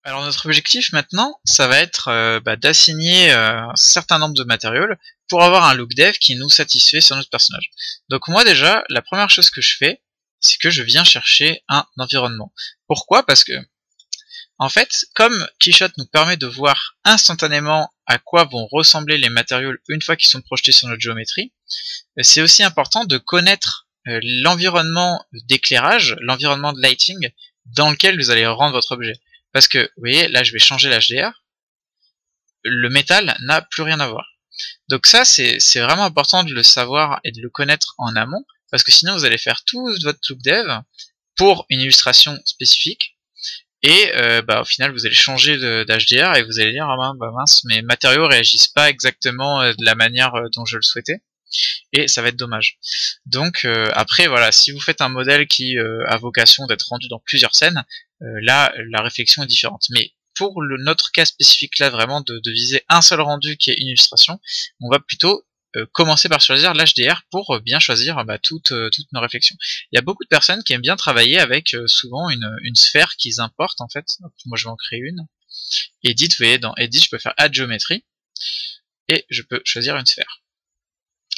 Alors notre objectif maintenant, ça va être d'assigner un certain nombre de matériaux pour avoir un look dev qui nous satisfait sur notre personnage. Donc moi déjà, la première chose que je fais, c'est que je viens chercher un environnement. Pourquoi? Parce que, en fait, comme Keyshot nous permet de voir instantanément à quoi vont ressembler les matériaux une fois qu'ils sont projetés sur notre géométrie, c'est aussi important de connaître l'environnement d'éclairage, l'environnement de lighting dans lequel vous allez rendre votre objet. Parce que, vous voyez, là je vais changer l'HDR, le métal n'a plus rien à voir. Donc ça, c'est vraiment important de le savoir et de le connaître en amont, parce que sinon vous allez faire tout votre look dev pour une illustration spécifique, et au final vous allez changer d'HDR et vous allez dire ah mince, mes matériaux réagissent pas exactement de la manière dont je le souhaitais, et ça va être dommage. Donc après voilà, si vous faites un modèle qui a vocation d'être rendu dans plusieurs scènes, là la réflexion est différente. Mais pour notre cas spécifique là, vraiment de viser un seul rendu qui est une illustration, on va plutôt commencer par choisir l'HDR pour bien choisir toutes nos réflexions. Il y a beaucoup de personnes qui aiment bien travailler avec souvent une sphère qu'ils importent en fait. Moi je vais en créer une. Edit, vous voyez, dans Edit je peux faire Add Geometry et je peux choisir une sphère.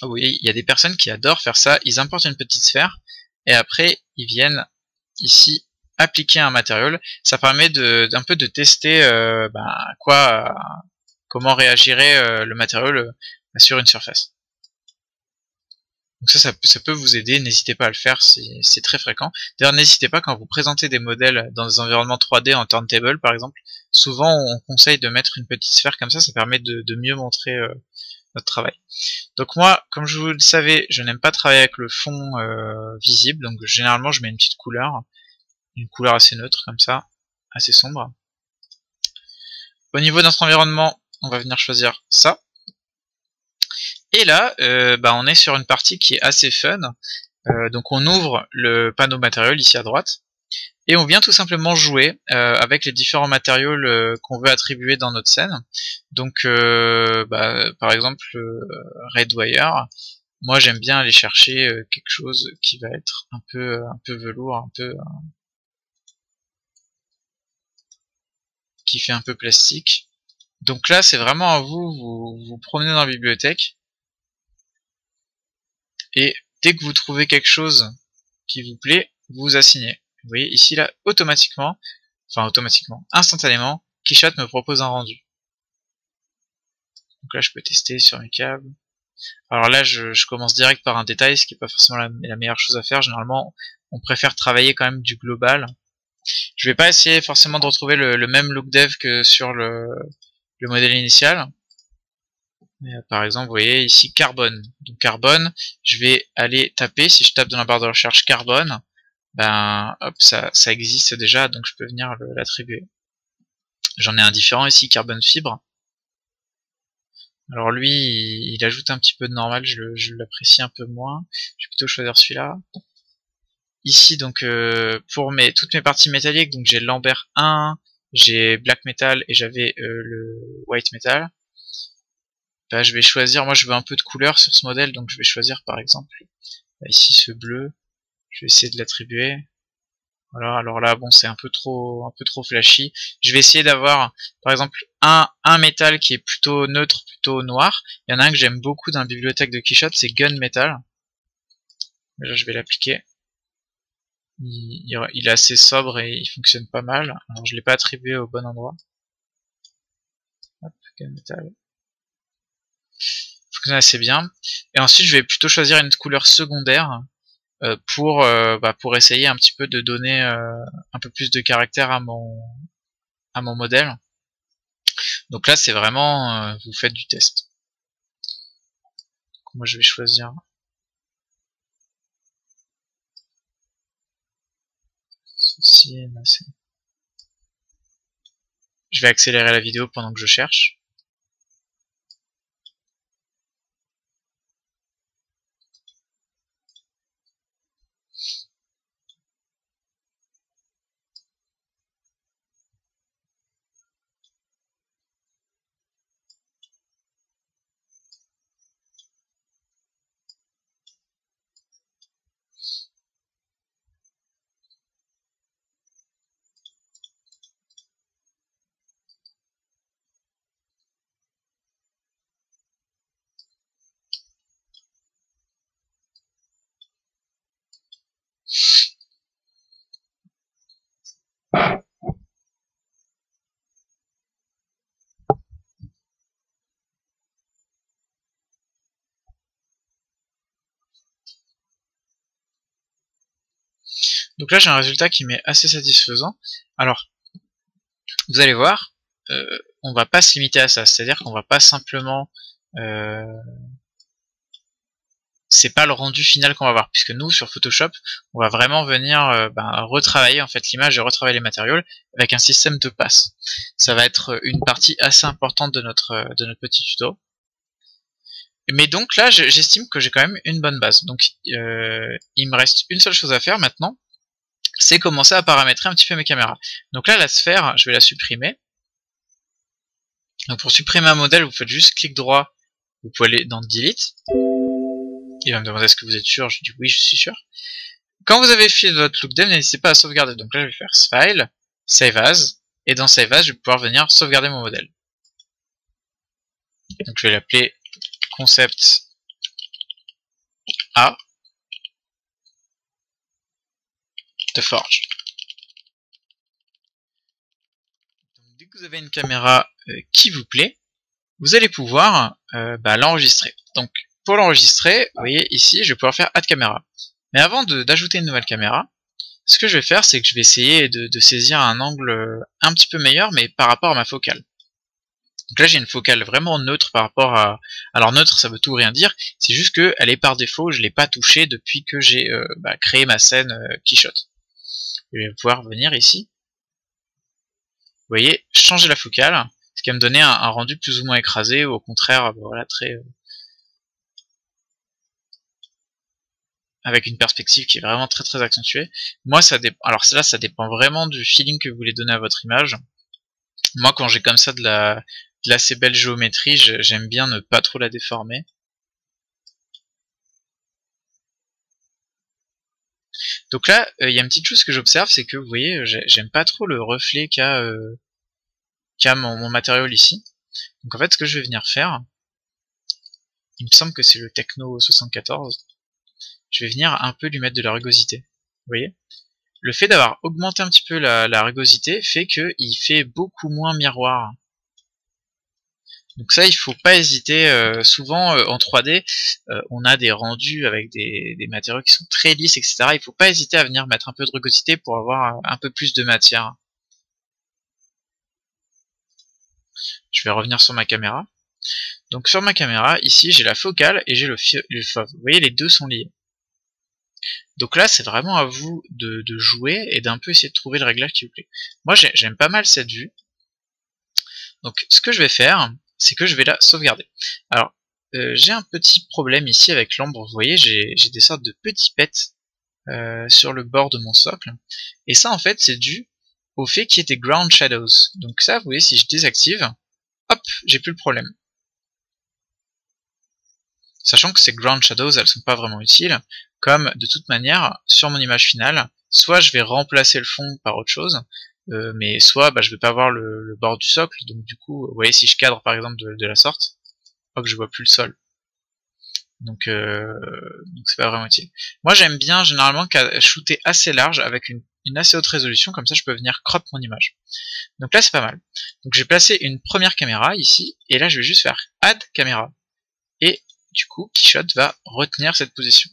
Oui, il y a des personnes qui adorent faire ça, ils importent une petite sphère, et après ils viennent ici appliquer un matériau. Ça permet d'un peu de tester comment réagirait le matériau sur une surface. Donc ça peut vous aider, n'hésitez pas à le faire, c'est très fréquent. D'ailleurs n'hésitez pas quand vous présentez des modèles dans des environnements 3D en turntable par exemple, souvent on conseille de mettre une petite sphère comme ça permet de mieux montrer notre travail. Donc moi, comme je vous le savais, je n'aime pas travailler avec le fond visible, donc généralement je mets une petite couleur assez neutre comme ça, assez sombre. Au niveau de notre environnement, on va venir choisir ça. Et là, on est sur une partie qui est assez fun. Donc on ouvre le panneau matériel ici à droite, et on vient tout simplement jouer avec les différents matériaux qu'on veut attribuer dans notre scène. Donc par exemple Redwire, moi j'aime bien aller chercher quelque chose qui va être un peu velours, qui fait un peu plastique. Donc là c'est vraiment à vous promenez dans la bibliothèque, et dès que vous trouvez quelque chose qui vous plaît, vous assignez. Vous voyez ici là automatiquement, instantanément, Keyshot me propose un rendu. Donc là je peux tester sur mes câbles. Alors là je commence direct par un détail, ce qui n'est pas forcément la meilleure chose à faire. Généralement on préfère travailler quand même du global. Je vais pas essayer forcément de retrouver le même look dev que sur le modèle initial. Mais, par exemple, vous voyez ici carbone. Donc carbone, je vais aller taper, si je tape dans la barre de recherche carbone, hop, ça existe déjà, donc je peux venir l'attribuer. J'en ai un différent ici, carbone fibre. Alors lui, il ajoute un petit peu de normal, je l'apprécie un peu moins. Je vais plutôt choisir celui-là. Ici, donc, pour toutes mes parties métalliques, donc j'ai l'amber 1, j'ai black metal et j'avais le white metal. Je vais choisir, moi je veux un peu de couleur sur ce modèle, donc je vais choisir par exemple ici ce bleu. Je vais essayer de l'attribuer. Voilà, alors là bon c'est un peu trop flashy. Je vais essayer d'avoir par exemple un métal qui est plutôt neutre, plutôt noir. Il y en a un que j'aime beaucoup dans la bibliothèque de Keyshot, c'est gunmetal. Là je vais l'appliquer. Il est assez sobre et il fonctionne pas mal. Alors je l'ai pas attribué au bon endroit. Hop, gunmetal. Fonctionne assez bien. Et ensuite je vais plutôt choisir une couleur secondaire pour essayer un petit peu de donner un peu plus de caractère à mon modèle. Donc là c'est vraiment vous faites du test. Donc, moi je vais choisir ceci. Je vais accélérer la vidéo pendant que je cherche. Donc là j'ai un résultat qui m'est assez satisfaisant. Alors, vous allez voir, on va pas se limiter à ça, c'est-à-dire qu'on va pas simplement... c'est pas le rendu final qu'on va voir, puisque nous sur Photoshop on va vraiment venir retravailler en fait l'image et retravailler les matériaux avec un système de passes. Ça va être une partie assez importante de notre petit tuto. Mais donc là j'estime que j'ai quand même une bonne base. Donc il me reste une seule chose à faire maintenant, c'est commencer à paramétrer un petit peu mes caméras. Donc là la sphère, je vais la supprimer. Donc pour supprimer un modèle, vous faites juste clic droit, vous pouvez aller dans Delete. Il va me demander est-ce que vous êtes sûr, je dis oui, je suis sûr. Quand vous avez fait votre look dev, n'hésitez pas à sauvegarder. Donc là je vais faire File, Save As, et dans Save As, je vais pouvoir venir sauvegarder mon modèle. Donc je vais l'appeler Concept A de Forge. Donc, dès que vous avez une caméra qui vous plaît, vous allez pouvoir l'enregistrer. Donc pour l'enregistrer, vous voyez ici, je vais pouvoir faire Add Camera. Mais avant d'ajouter une nouvelle caméra, ce que je vais faire, c'est que je vais essayer de saisir un angle un petit peu meilleur, mais par rapport à ma focale. Donc là, j'ai une focale vraiment neutre par rapport à... Alors neutre, ça veut tout rien dire, c'est juste qu'elle est par défaut, je ne l'ai pas touchée depuis que j'ai créé ma scène Quichotte. Je vais pouvoir venir ici. Vous voyez, changer la focale, ce qui va me donner un rendu plus ou moins écrasé, ou au contraire, voilà, très... avec une perspective qui est vraiment très très accentuée. Moi, ça dépend. Alors là, ça dépend vraiment du feeling que vous voulez donner à votre image. Moi, quand j'ai comme ça de l'assez belle géométrie, j'aime bien ne pas trop la déformer. Donc là, il y a une petite chose que j'observe, c'est que vous voyez, j'aime pas trop le reflet qu'a mon matériau ici. Donc en fait, ce que je vais venir faire, il me semble que c'est le Techno 74, je vais venir un peu lui mettre de la rugosité. Vous voyez ? Le fait d'avoir augmenté un petit peu la rugosité fait qu'il fait beaucoup moins miroir. Donc ça, il faut pas hésiter. Souvent en 3D, on a des rendus avec des matériaux qui sont très lisses, etc. Il faut pas hésiter à venir mettre un peu de rugosité pour avoir un peu plus de matière. Je vais revenir sur ma caméra. Donc sur ma caméra, ici j'ai la focale et j'ai le FOV. Vous voyez, les deux sont liés. Donc là, c'est vraiment à vous de jouer et d'un peu essayer de trouver le réglage qui vous plaît. Moi, j'aime pas mal cette vue. Donc ce que je vais faire, c'est que je vais la sauvegarder. Alors, j'ai un petit problème ici avec l'ombre. Vous voyez, j'ai des sortes de petits pets sur le bord de mon socle. Et ça, en fait, c'est dû au fait qu'il y ait des ground shadows. Donc ça, vous voyez, si je désactive, hop, j'ai plus le problème. Sachant que ces ground shadows, elles sont pas vraiment utiles, comme de toute manière, sur mon image finale, soit je vais remplacer le fond par autre chose, mais soit je vais pas voir le bord du socle, donc du coup, vous voyez, si je cadre par exemple de la sorte, hop, je vois plus le sol. Donc c'est pas vraiment utile. Moi j'aime bien généralement shooter assez large avec une assez haute résolution, comme ça je peux venir crop mon image. Donc là c'est pas mal. Donc j'ai placé une première caméra ici, et là je vais juste faire Add Caméra. Et du coup, Quichotte va retenir cette position.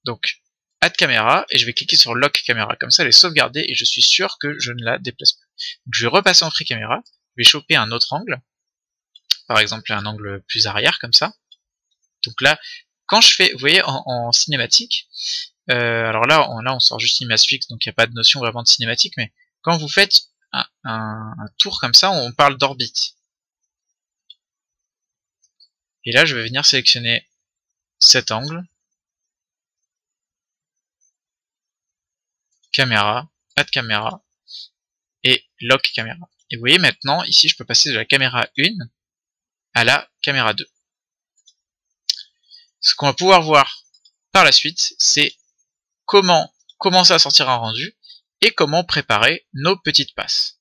Donc, Add Caméra, et je vais cliquer sur Lock Caméra. Comme ça, elle est sauvegardée, et je suis sûr que je ne la déplace plus. Donc, je vais repasser en Free Camera, je vais choper un autre angle, par exemple un angle plus arrière, comme ça. Donc là, quand je fais, vous voyez, en cinématique, alors là, on sort juste image fixe, donc il n'y a pas de notion vraiment de cinématique, mais quand vous faites un tour comme ça, on parle d'orbite. Et là, je vais venir sélectionner cet angle, caméra, Add Caméra, et Lock Caméra. Et vous voyez maintenant, ici, je peux passer de la caméra 1 à la caméra 2. Ce qu'on va pouvoir voir par la suite, c'est comment commencer à sortir un rendu et comment préparer nos petites passes.